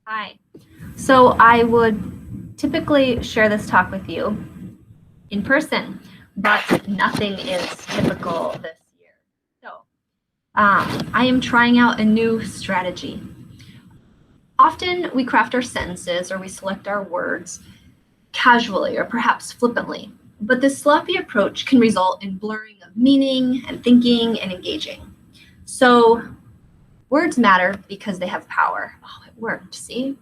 Hi. So I would typically share this talk with you in person, but nothing is typical this year. So I am trying out a new strategy. Often we craft our sentences or we select our words casually or perhaps flippantly, but this sloppy approach can result in blurring of meaning and thinking and engaging. So words matter because they have power. Oh, it worked, see?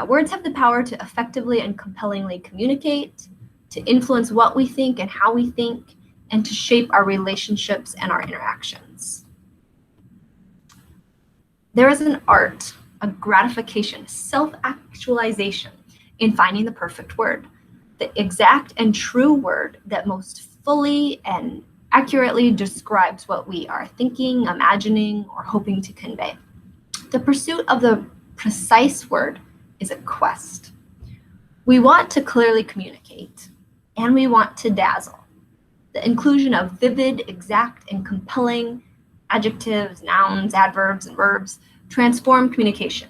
Words have the power to effectively and compellingly communicate, to influence what we think and how we think, and to shape our relationships and our interactions. There is an art, a gratification, self-actualization in finding the perfect word, the exact and true word that most fully and accurately describes what we are thinking, imagining, or hoping to convey. The pursuit of the precise word is a quest. We want to clearly communicate, and we want to dazzle. The inclusion of vivid, exact, and compelling adjectives, nouns, adverbs, and verbs transform communication.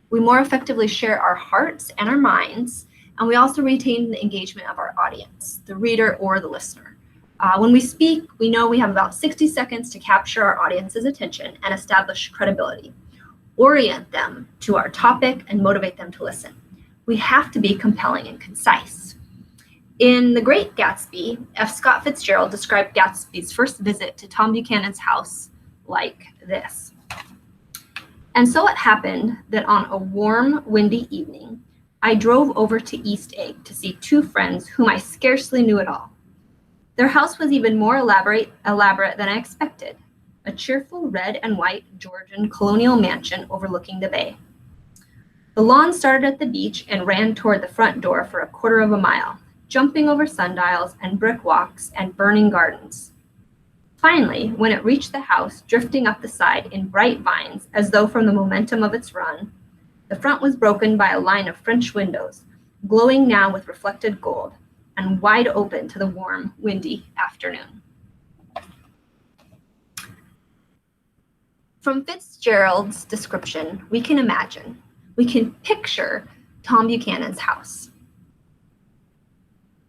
We more effectively share our hearts and our minds, and we also retain the engagement of our audience, the reader or the listener. When we speak, we know we have about 60 seconds to capture our audience's attention and establish credibility, orient them to our topic, and motivate them to listen. We have to be compelling and concise. In The Great Gatsby, F. Scott Fitzgerald described Gatsby's first visit to Tom Buchanan's house like this. And so it happened that on a warm, windy evening, I drove over to East Egg to see two friends whom I scarcely knew at all. Their house was even more elaborate than I expected, a cheerful red and white Georgian colonial mansion overlooking the bay. The lawn started at the beach and ran toward the front door for a quarter of a mile, jumping over sundials and brick walks and burning gardens. Finally, when it reached the house, drifting up the side in bright vines as though from the momentum of its run, the front was broken by a line of French windows, glowing now with reflected gold, and wide open to the warm, windy afternoon. From Fitzgerald's description, we can imagine, we can picture Tom Buchanan's house.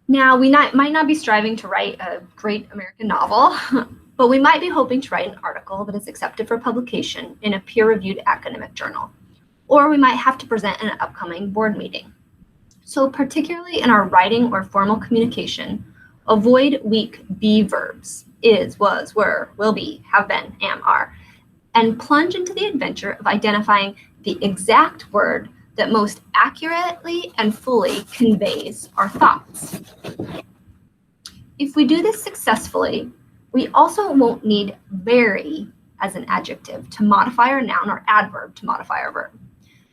Now, we might not be striving to write a great American novel, but we might be hoping to write an article that is accepted for publication in a peer-reviewed academic journal, or we might have to present in an upcoming board meeting. So particularly in our writing or formal communication, avoid weak be verbs, is, was, were, will be, have been, am, are, and plunge into the adventure of identifying the exact word that most accurately and fully conveys our thoughts. If we do this successfully, we also won't need very as an adjective to modify our noun or adverb to modify our verb.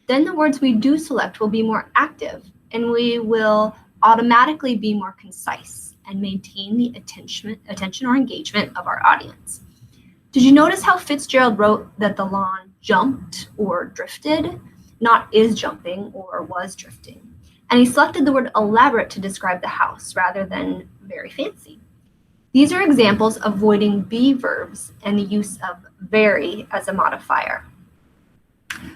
Then the words we do select will be more active, and we will automatically be more concise and maintain the attention or engagement of our audience. Did you notice how Fitzgerald wrote that the lawn jumped or drifted, not is jumping or was drifting? And he selected the word elaborate to describe the house rather than very fancy. These are examples of avoiding be verbs and the use of very as a modifier.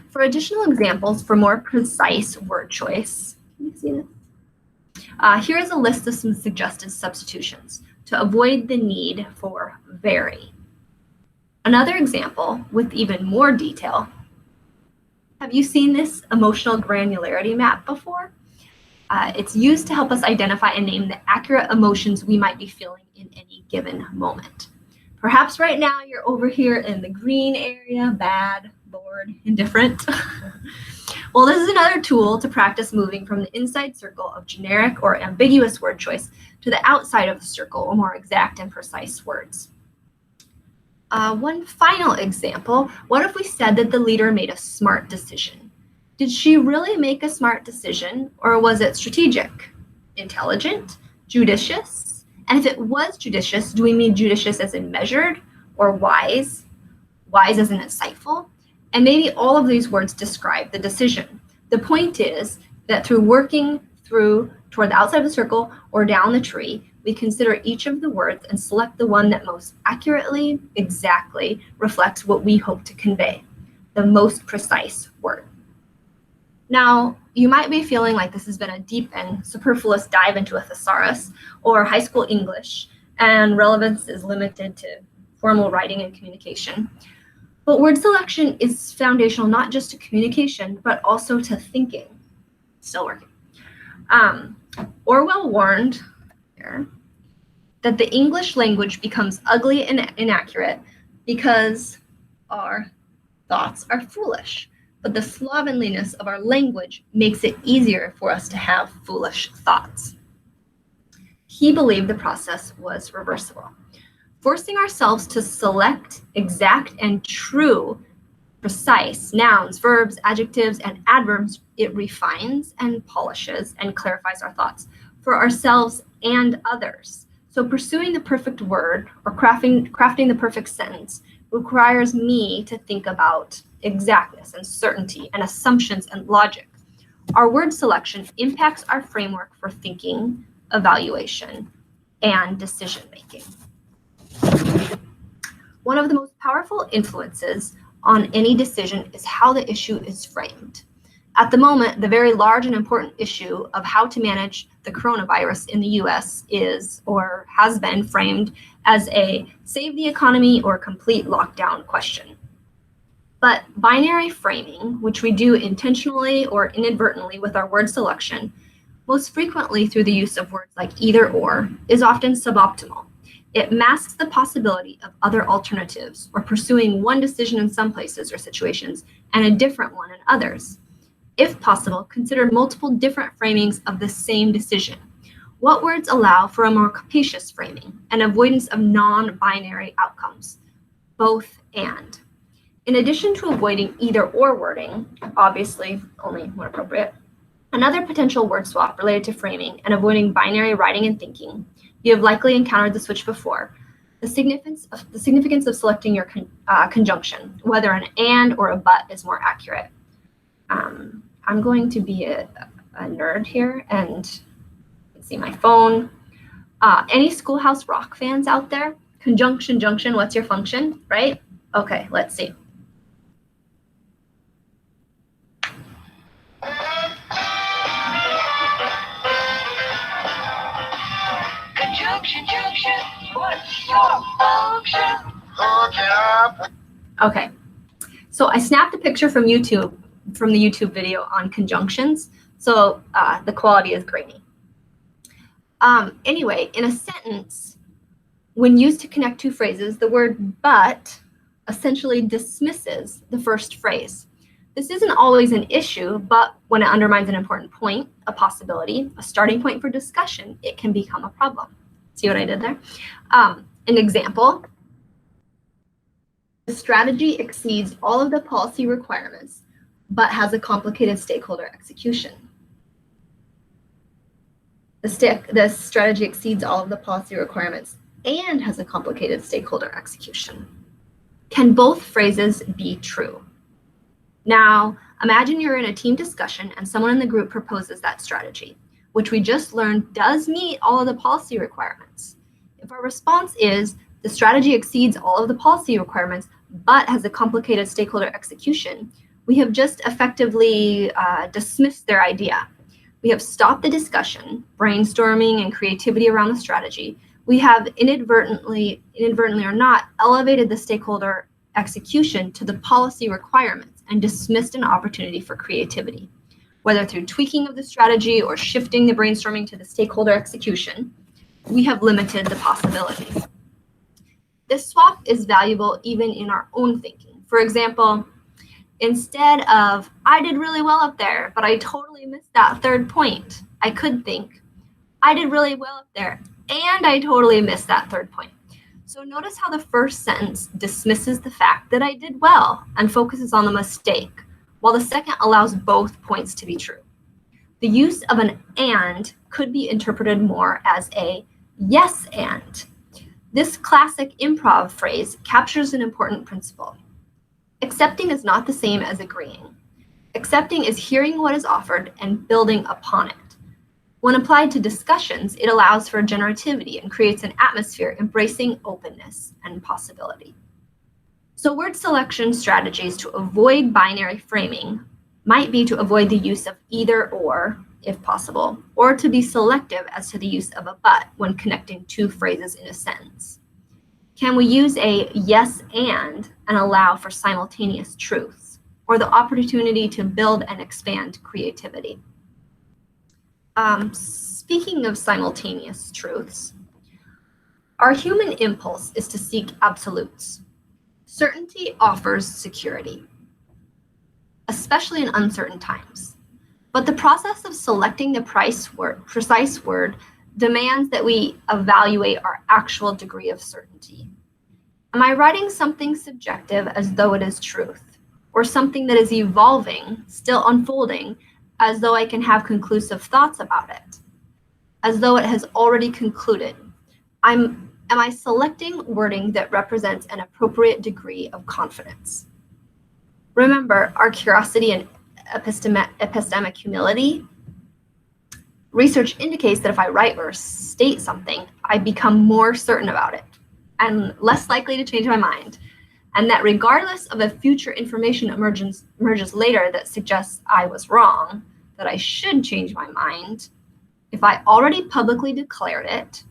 For additional examples for more precise word choice, can you see this? Here is a list of some suggested substitutions to avoid the need for very. Another example with even more detail. Have you seen this emotional granularity map before? It's used to help us identify and name the accurate emotions we might be feeling in any given moment. Perhaps right now you're over here in the green area, bad, bored, indifferent. Well, this is another tool to practice moving from the inside circle of generic or ambiguous word choice to the outside of the circle or more exact and precise words. One final example, what if we said that the leader made a smart decision? Did she really make a smart decision, or was it strategic, intelligent, judicious? And if it was judicious, do we mean judicious as in measured, or wise as in insightful? And maybe all of these words describe the decision. The point is that through working toward the outside of the circle or down the tree, we consider each of the words and select the one that most accurately, exactly reflects what we hope to convey, the most precise word. Now, you might be feeling like this has been a deep and superfluous dive into a thesaurus or high school English, and relevance is limited to formal writing and communication. But word selection is foundational not just to communication, but also to thinking. Still working. Orwell warned here that the English language becomes ugly and inaccurate because our thoughts are foolish. But the slovenliness of our language makes it easier for us to have foolish thoughts. He believed the process was reversible. Forcing ourselves to select exact and true, precise nouns, verbs, adjectives, and adverbs, it refines and polishes and clarifies our thoughts for ourselves and others. So pursuing the perfect word or crafting the perfect sentence requires me to think about exactness and certainty and assumptions and logic. Our word selection impacts our framework for thinking, evaluation, and decision making. One of the most powerful influences on any decision is how the issue is framed. At the moment, the very large and important issue of how to manage the coronavirus in the US is or has been framed as a save the economy or complete lockdown question. But binary framing, which we do intentionally or inadvertently with our word selection, most frequently through the use of words like either or, is often suboptimal. It masks the possibility of other alternatives or pursuing one decision in some places or situations and a different one in others. If possible, consider multiple different framings of the same decision. What words allow for a more capacious framing and avoidance of non-binary outcomes? Both and. In addition to avoiding either or wording, obviously only when appropriate, another potential word swap related to framing and avoiding binary writing and thinking, you have likely encountered the switch before, the significance of selecting your conjunction, whether an and or a but is more accurate. I'm going to be a nerd here and see my phone. Any Schoolhouse Rock fans out there? Conjunction, junction, what's your function, right? Okay, let's see. Conjunction, junction, what's your function? Okay, so I snapped a picture from YouTube, from the YouTube video on conjunctions, so the quality is grainy. Anyway, in a sentence, when used to connect two phrases, the word but essentially dismisses the first phrase. This isn't always an issue, but when it undermines an important point, a possibility, a starting point for discussion, it can become a problem. See what I did there? An example, the strategy exceeds all of the policy requirements, but has a complicated stakeholder execution. The strategy exceeds all of the policy requirements and has a complicated stakeholder execution. Can both phrases be true? Now, imagine you're in a team discussion and someone in the group proposes that strategy, which we just learned does meet all of the policy requirements. If our response is the strategy exceeds all of the policy requirements, but has a complicated stakeholder execution, we have just effectively dismissed their idea. We have stopped the discussion, brainstorming, and creativity around the strategy. We have inadvertently or not, elevated the stakeholder execution to the policy requirements and dismissed an opportunity for creativity. Whether through tweaking of the strategy or shifting the brainstorming to the stakeholder execution, we have limited the possibilities. This swap is valuable even in our own thinking. For example, instead of, I did really well up there, but I totally missed that third point, I could think, I did really well up there, and I totally missed that third point. So notice how the first sentence dismisses the fact that I did well and focuses on the mistake, while the second allows both points to be true. The use of an and could be interpreted more as a yes and. This classic improv phrase captures an important principle. Accepting is not the same as agreeing. Accepting is hearing what is offered and building upon it. When applied to discussions, it allows for generativity and creates an atmosphere embracing openness and possibility. So word selection strategies to avoid binary framing might be to avoid the use of either or, if possible, or to be selective as to the use of a but when connecting two phrases in a sentence. Can we use a yes and allow for simultaneous truths, or the opportunity to build and expand creativity? Speaking of simultaneous truths, our human impulse is to seek absolutes. Certainty offers security, especially in uncertain times. But the process of selecting the precise word demands that we evaluate our actual degree of certainty. Am I writing something subjective as though it is truth, or something that is evolving, still unfolding, as though I can have conclusive thoughts about it, as though it has already concluded? Am I selecting wording that represents an appropriate degree of confidence? Remember our curiosity and epistemic humility. Research indicates that if I write or state something, I become more certain about it and less likely to change my mind. And that regardless of if future information emerges later that suggests I was wrong, that I should change my mind, if I already publicly declared it,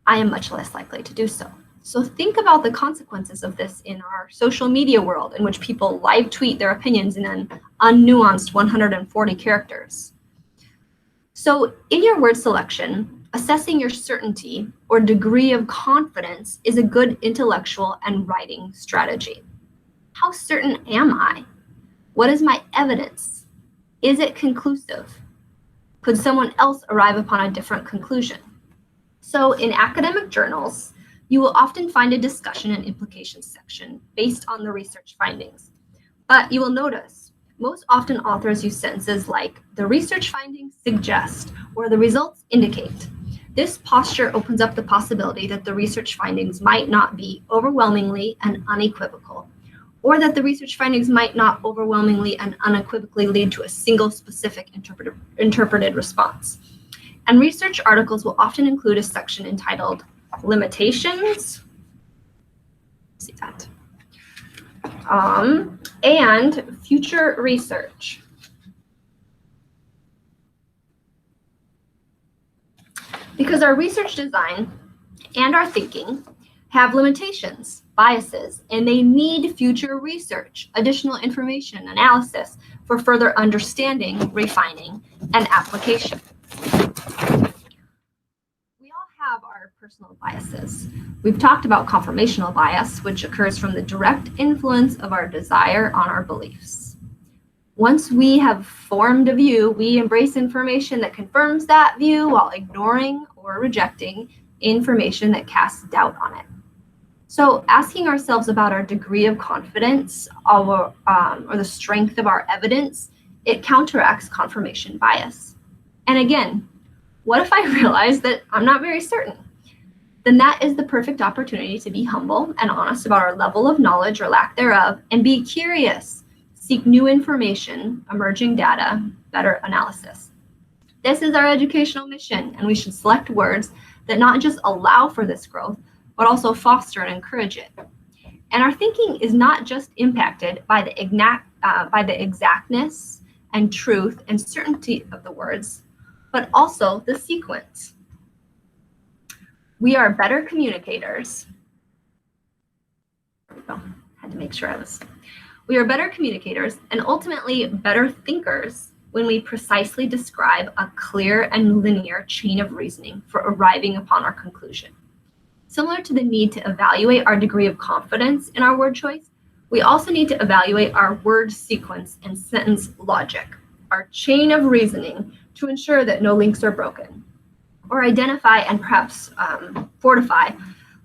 I am much less likely to do so. So think about the consequences of this in our social media world, in which people live tweet their opinions in an unnuanced 140 characters. So in your word selection, assessing your certainty or degree of confidence is a good intellectual and writing strategy. How certain am I? What is my evidence? Is it conclusive? Could someone else arrive upon a different conclusion? So in academic journals, you will often find a discussion and implications section based on the research findings. But you will notice most often authors use sentences like the research findings suggest or the results indicate. This posture opens up the possibility that the research findings might not be overwhelmingly and unequivocal, or that the research findings might not overwhelmingly and unequivocally lead to a single specific interpreted response. And research articles will often include a section entitled Limitations, see that, and Future Research. Because our research design and our thinking have limitations, biases, and they need future research, additional information, analysis for further understanding, refining, and application. We all have our personal biases. We've talked about confirmational bias, which occurs from the direct influence of our desire on our beliefs. Once we have formed a view, we embrace information that confirms that view while ignoring or rejecting information that casts doubt on it. So asking ourselves about our degree of confidence or the strength of our evidence, it counteracts confirmation bias. And again, what if I realize that I'm not very certain? Then that is the perfect opportunity to be humble and honest about our level of knowledge or lack thereof, and be curious, seek new information, emerging data, better analysis. This is our educational mission, and we should select words that not just allow for this growth, but also foster and encourage it. And our thinking is not just impacted by the exactness and truth and certainty of the words, but also the sequence. We are better communicators. There we go. Had to make sure We are better communicators and ultimately better thinkers when we precisely describe a clear and linear chain of reasoning for arriving upon our conclusion. Similar to the need to evaluate our degree of confidence in our word choice, we also need to evaluate our word sequence and sentence logic, our chain of reasoning, to ensure that no links are broken, or identify and perhaps fortify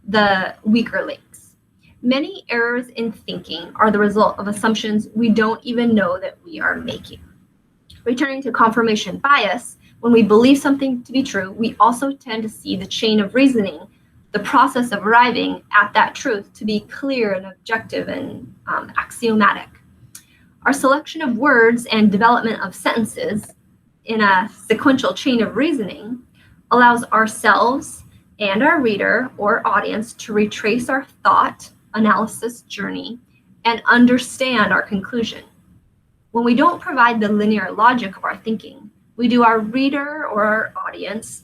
the weaker links. Many errors in thinking are the result of assumptions we don't even know that we are making. Returning to confirmation bias, when we believe something to be true, we also tend to see the chain of reasoning, the process of arriving at that truth, to be clear and objective and axiomatic. Our selection of words and development of sentences in a sequential chain of reasoning allows ourselves and our reader or audience to retrace our thought analysis journey and understand our conclusion. When we don't provide the linear logic of our thinking, we do our reader or our audience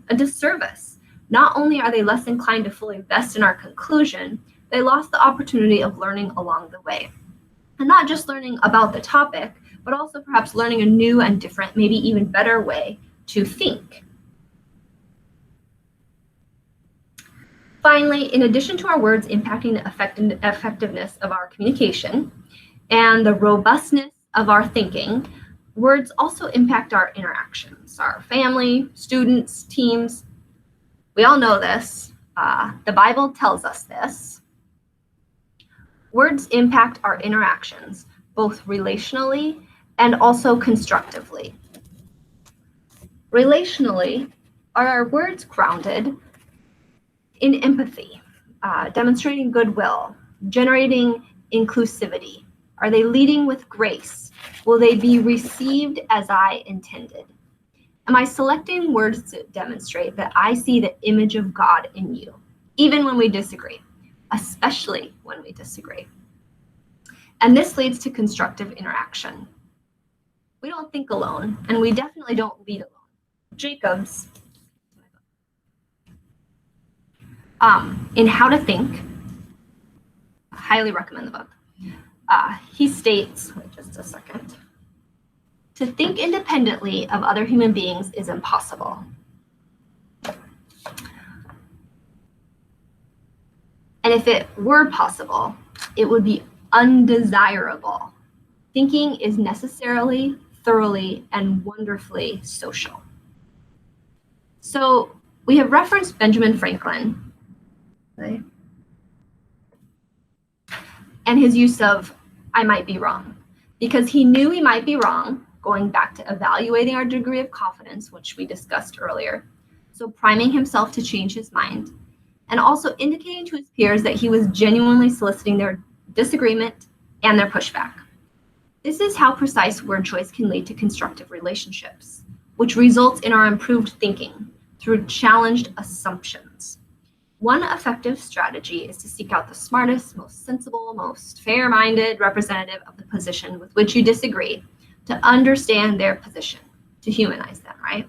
a disservice. Not only are they less inclined to fully invest in our conclusion, they lost the opportunity of learning along the way. And not just learning about the topic, but also perhaps learning a new and different, maybe even better way to think. Finally, in addition to our words impacting the effectiveness of our communication and the robustness of our thinking, words also impact our interactions, our family, students, teams. We all know this. The Bible tells us this. Words impact our interactions, both relationally and also constructively. Relationally, are our words grounded in empathy, demonstrating goodwill, generating inclusivity? Are they leading with grace? Will they be received as I intended? Am I selecting words to demonstrate that I see the image of God in you, even when we disagree, especially when we disagree? And this leads to constructive interaction. We don't think alone, and we definitely don't lead alone. Jacobs, in How to Think, I highly recommend the book. He states, wait just a second, to think independently of other human beings is impossible. And if it were possible, it would be undesirable. Thinking is necessarily, thoroughly, and wonderfully social. So we have referenced Benjamin Franklin, right? And his use of I might be wrong, because he knew he might be wrong, going back to evaluating our degree of confidence, which we discussed earlier. So priming himself to change his mind, and also indicating to his peers that he was genuinely soliciting their disagreement and their pushback. This is how precise word choice can lead to constructive relationships, which results in our improved thinking through challenged assumptions. One effective strategy is to seek out the smartest, most sensible, most fair-minded representative of the position with which you disagree to understand their position, to humanize them, right?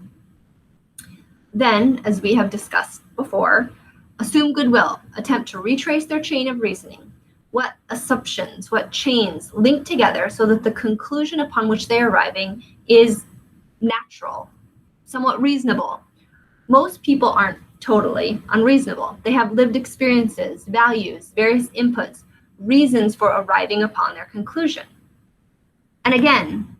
Then, as we have discussed before, assume goodwill, attempt to retrace their chain of reasoning. What assumptions, what chains link together so that the conclusion upon which they are arriving is natural, somewhat reasonable. Most people aren't totally unreasonable. They have lived experiences, values, various inputs, reasons for arriving upon their conclusion. And again,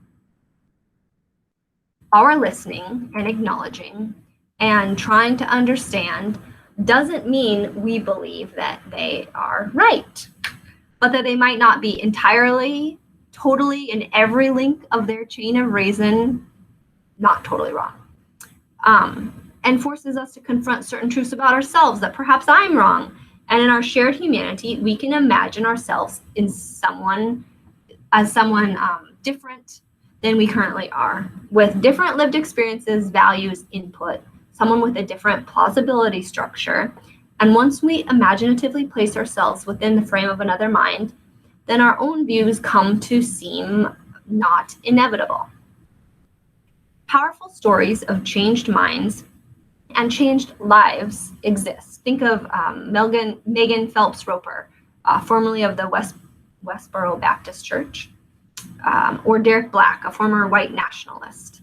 our listening and acknowledging and trying to understand doesn't mean we believe that they are right, but that they might not be entirely, totally in every link of their chain of reason, not totally wrong. And forces us to confront certain truths about ourselves that perhaps I'm wrong. And in our shared humanity, we can imagine ourselves in someone different than we currently are, with different lived experiences, values, input, someone with a different plausibility structure. And once we imaginatively place ourselves within the frame of another mind, then our own views come to seem not inevitable. Powerful stories of changed minds and changed lives exist. Think of Megan Phelps Roper, formerly of the Westboro Baptist Church, or Derek Black, a former white nationalist.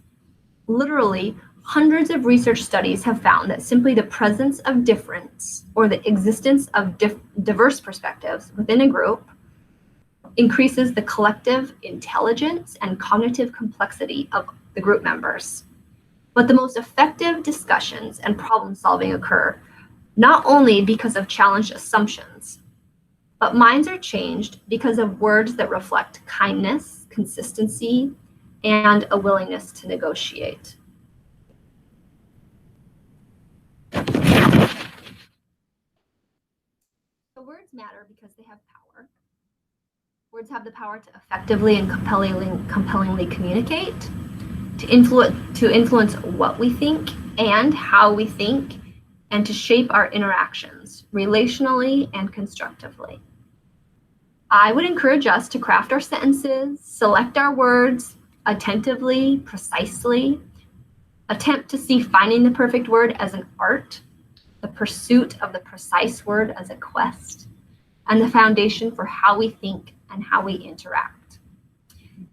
Literally, hundreds of research studies have found that simply the presence of difference or the existence of diverse perspectives within a group increases the collective intelligence and cognitive complexity of the group members. But the most effective discussions and problem solving occur not only because of challenged assumptions, but minds are changed because of words that reflect kindness, consistency, and a willingness to negotiate. So words matter because they have power. Words have the power to effectively and compellingly communicate, to influence what we think and how we think, and to shape our interactions relationally and constructively. I would encourage us to craft our sentences, select our words attentively, precisely, attempt to see finding the perfect word as an art, the pursuit of the precise word as a quest, and the foundation for how we think and how we interact.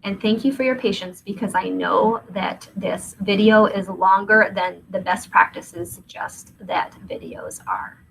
And thank you for your patience, because I know that this video is longer than the best practices suggest that videos are.